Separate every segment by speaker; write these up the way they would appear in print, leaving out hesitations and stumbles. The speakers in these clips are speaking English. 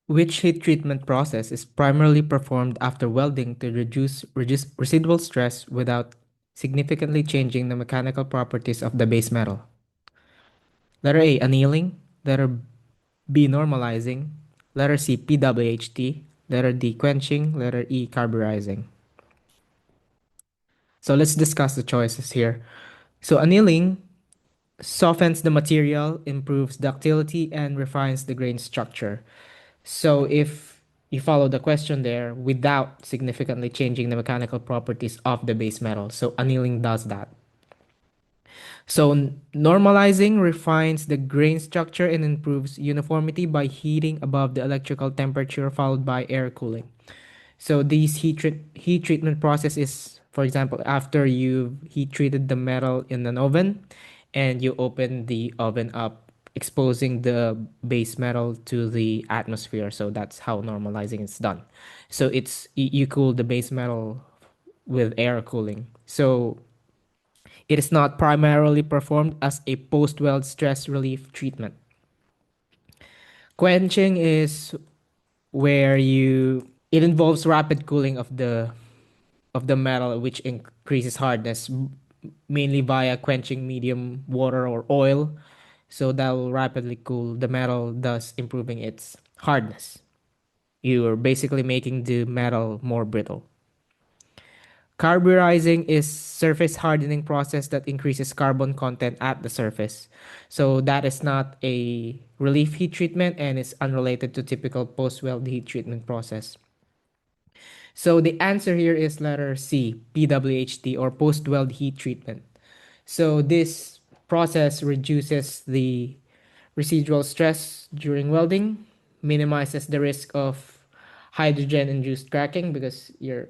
Speaker 1: Which heat treatment process is primarily performed after welding to reduce residual stress without significantly changing the mechanical properties of the base metal? Letter A, annealing. Letter B, normalizing. Letter C, PWHT. Letter D, quenching. Letter E, carburizing. So let's discuss the choices here. So annealing softens the material, improves ductility, and refines the grain structure. So if you follow the question there without significantly changing the mechanical properties of the base metal. So annealing does that. So normalizing refines the grain structure and improves uniformity by heating above the electrical temperature followed by air cooling. So these heat treatment process is, for example, after you've heat treated the metal in an oven and you open the oven up, exposing the base metal to the atmosphere. So that's how normalizing is done. So you cool the base metal with air cooling. So it is not primarily performed as a post-weld stress relief treatment. Quenching is where it involves rapid cooling of the metal, which increases hardness mainly via quenching medium water or oil. So that will rapidly cool the metal, thus improving its hardness. You're basically making the metal more brittle. Carburizing is surface hardening process that increases carbon content at the surface. So that is not a relief heat treatment and is unrelated to typical post-weld heat treatment process. So the answer here is letter C, PWHT or post-weld heat treatment. So this process reduces the residual stress during welding, minimizes the risk of hydrogen-induced cracking because you're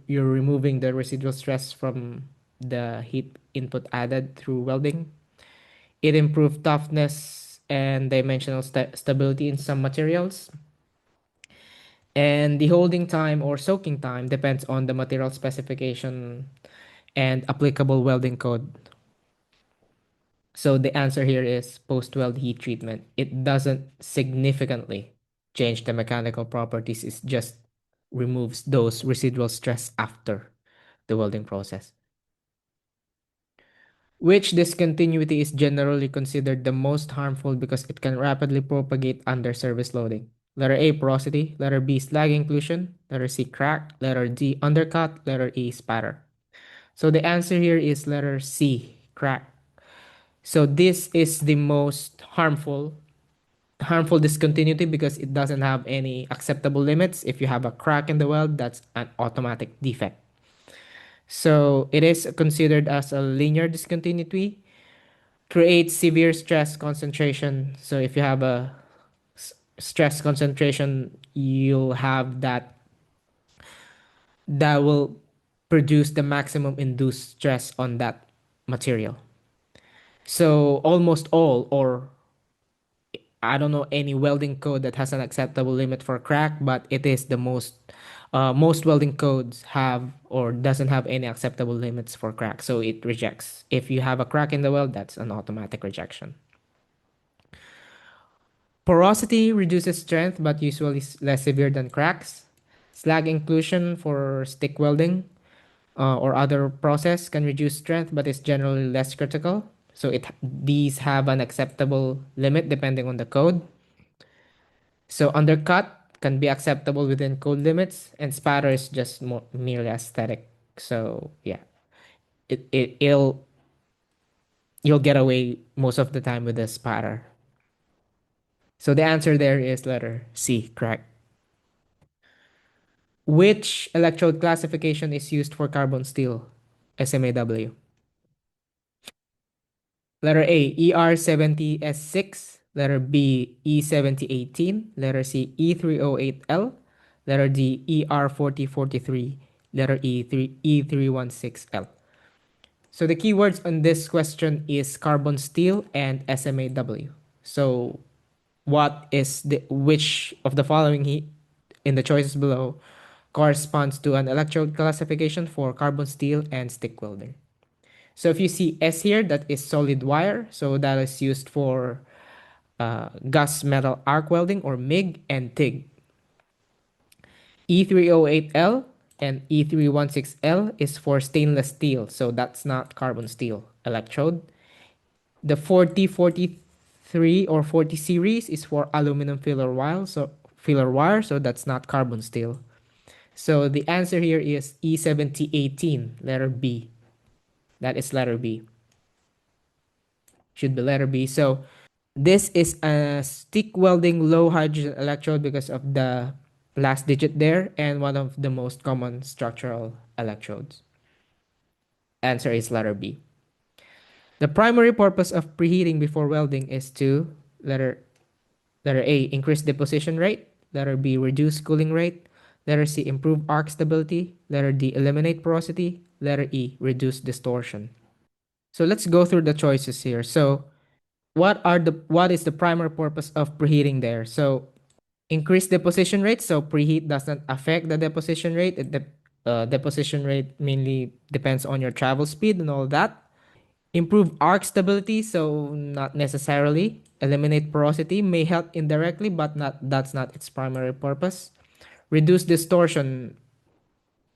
Speaker 1: removing the residual stress from the heat input added through welding. It improved toughness and dimensional stability in some materials. And the holding time or soaking time depends on the material specification and applicable welding code. So the answer here is post-weld heat treatment. It doesn't significantly change the mechanical properties. It just removes those residual stress after the welding process. Which discontinuity is generally considered the most harmful because it can rapidly propagate under service loading? Letter A, porosity. Letter B, slag inclusion. Letter C, crack. Letter D, undercut. Letter E, spatter. So the answer here is letter C, crack. So this is the most harmful discontinuity because it doesn't have any acceptable limits. If you have a crack in the weld, that's an automatic defect. So it is considered as a linear discontinuity, creates severe stress concentration. So if you have a stress concentration, you'll have that will produce the maximum induced stress on that material. So almost all, or I don't know any welding code that has an acceptable limit for crack, but it is the most welding codes have or doesn't have any acceptable limits for crack, so it rejects. If you have a crack in the weld, that's an automatic rejection. Porosity reduces strength but usually less severe than cracks. Slag inclusion for stick welding or other process can reduce strength but is generally less critical. So these have an acceptable limit depending on the code. So undercut can be acceptable within code limits, and spatter is just merely aesthetic. So yeah, it'll you'll get away most of the time with the spatter. So the answer there is letter C, correct. Which electrode classification is used for carbon steel? SMAW. Letter A, ER70S6. Letter B, E7018. Letter C, E308L. Letter D, ER4043. Letter E316L. So the keywords on this question is carbon steel and SMAW. So which of the following in the choices below corresponds to an electrode classification for carbon steel and stick welding? So if you see S here, that is solid wire. So that is used for gas metal arc welding or MIG and TIG. E308L and E316L is for stainless steel, so that's not carbon steel electrode. The 4043 or 40 series is for aluminum filler wire, so that's not carbon steel. So the answer here is E7018, letter B. That is letter B. Should be letter B. So this is a stick welding low hydrogen electrode because of the last digit there and one of the most common structural electrodes. Answer is letter B. The primary purpose of preheating before welding is to letter A, increase deposition rate, letter B, reduce cooling rate, letter C, improve arc stability, letter D, eliminate porosity, letter E, reduce distortion. So let's go through the choices here. So what is the primary purpose of preheating there? So increase deposition rate. So preheat doesn't affect the deposition rate. Deposition rate mainly depends on your travel speed and all that. Improve arc stability. So not necessarily. Eliminate porosity may help indirectly, but that's not its primary purpose. Reduce distortion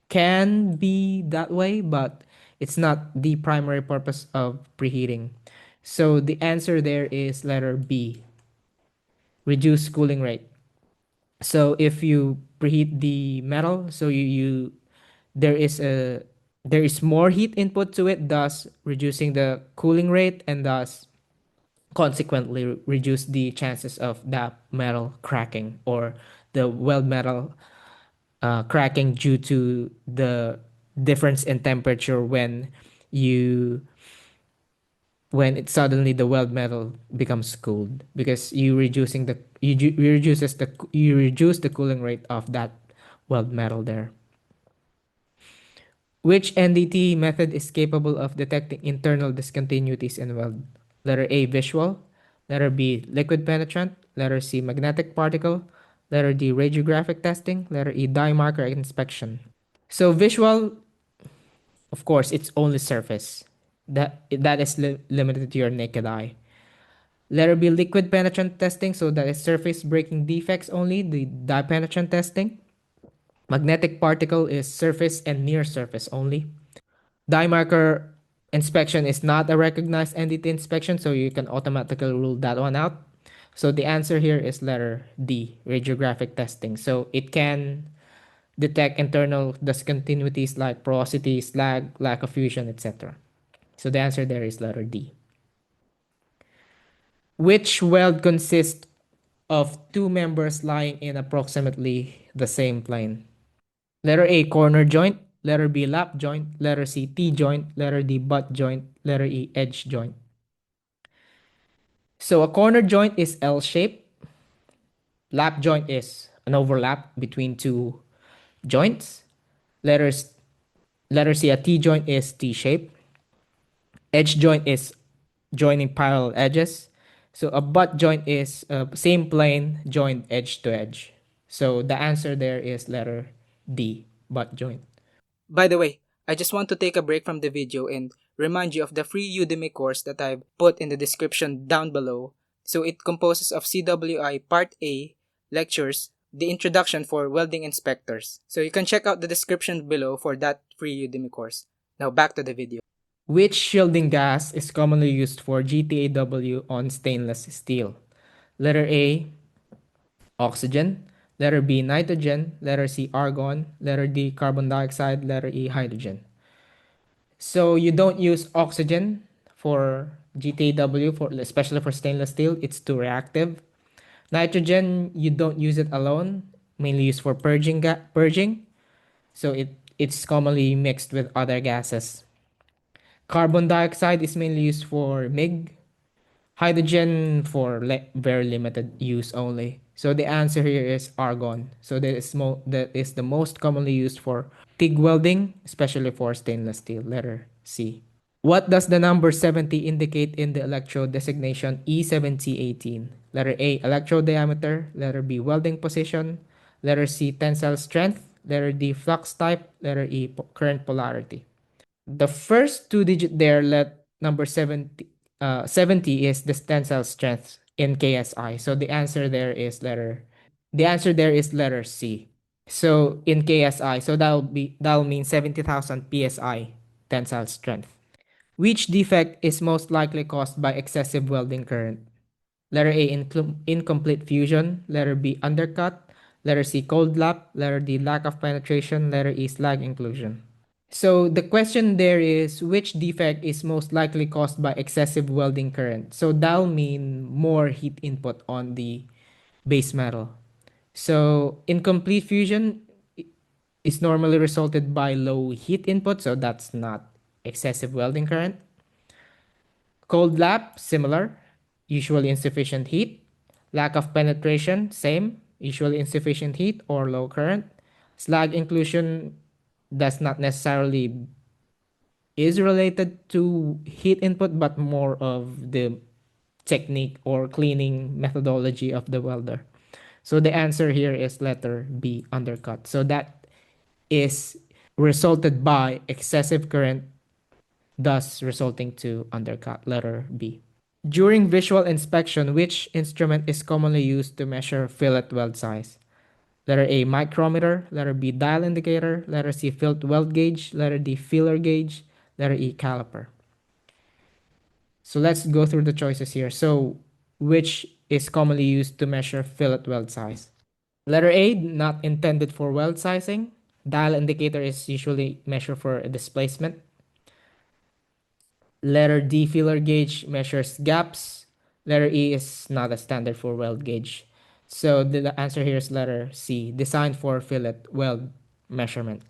Speaker 1: can be that way, but it's not the primary purpose of preheating. So the answer there is letter B, reduce cooling rate. So if you preheat the metal, so you there is a there is more heat input to it, thus reducing the cooling rate and thus consequently reduce the chances of that metal cracking or the weld metal cracking due to the difference in temperature you when it suddenly the weld metal becomes cooled because you reduce the cooling rate of that weld metal there. Which NDT method is capable of detecting internal discontinuities in weld? Letter A, visual. Letter B, liquid penetrant. Letter C, magnetic particle. Letter D, radiographic testing. Letter E, dye marker inspection. So visual, of course, it's only surface. That is limited to your naked eye. Letter B, liquid penetrant testing. So that is surface breaking defects only. The dye penetrant testing. Magnetic particle is surface and near surface only. Dye marker inspection is not a recognized entity inspection, so you can automatically rule that one out. So the answer here is letter D, radiographic testing. So it can detect internal discontinuities like porosity, slag, lack of fusion, etc. So the answer there is letter D. Which weld consists of two members lying in approximately the same plane? Letter A, corner joint. Letter B, lap joint. Letter C, T joint. Letter D, butt joint. Letter E, edge joint. So a corner joint is L shape. Lap joint is an overlap between two joints. Letters Letter C, a T joint is T shape. Edge joint is joining parallel edges. So a butt joint is same plane joined edge to edge. So the answer there is letter D, butt joint.
Speaker 2: By the way, I just want to take a break from the video and remind you of the free Udemy course that I've put in the description down below. So it composes of CWI Part A lectures, the introduction for welding inspectors. So you can check out the description below for that free Udemy course. Now back to the video.
Speaker 1: Which shielding gas is commonly used for GTAW on stainless steel? Letter A, oxygen. Letter B, nitrogen. Letter C, argon. Letter D, carbon dioxide. Letter E, hydrogen. So you don't use oxygen for GTAW, for especially for stainless steel. It's too reactive. Nitrogen, you don't use it alone. Mainly used for purging. So it's commonly mixed with other gases. Carbon dioxide is mainly used for MIG. Hydrogen for very limited use only. So the answer here is argon. So that is the most commonly used for TIG welding, especially for stainless steel. Letter C. What does the number 70 indicate in the electrode designation E7018? Letter A, electrode diameter. Letter B, welding position. Letter C, tensile strength. Letter D, flux type. Letter E, current polarity. The first two digit there, let number 70 is the tensile strength in KSI. So the answer there is letter C. So in KSI, so that'll mean 70,000 PSI tensile strength. Which defect is most likely caused by excessive welding current? Letter A, incomplete fusion. Letter B, undercut. Letter C, cold lap. Letter D, lack of penetration. Letter E, slag inclusion. So the question there is which defect is most likely caused by excessive welding current? So that'll mean more heat input on the base metal. So incomplete fusion is normally resulted by low heat input, so that's not excessive welding current. Cold lap, similar, usually insufficient heat. Lack of penetration, same, usually insufficient heat or low current. Slag inclusion does not necessarily is related to heat input, but more of the technique or cleaning methodology of the welder. So the answer here is letter B, undercut. So that is resulted by excessive current, thus resulting to undercut, letter B. During visual inspection, which instrument is commonly used to measure fillet weld size? Letter A, micrometer. Letter B, dial indicator. Letter C, fillet weld gauge. Letter D, feeler gauge. Letter E, caliper. So let's go through the choices here. So which is commonly used to measure fillet weld size? Letter A, not intended for weld sizing. Dial indicator is usually measured for displacement. Letter D, feeler gauge measures gaps. Letter E is not a standard for weld gauge. So the answer here is letter C, designed for fillet weld measurement.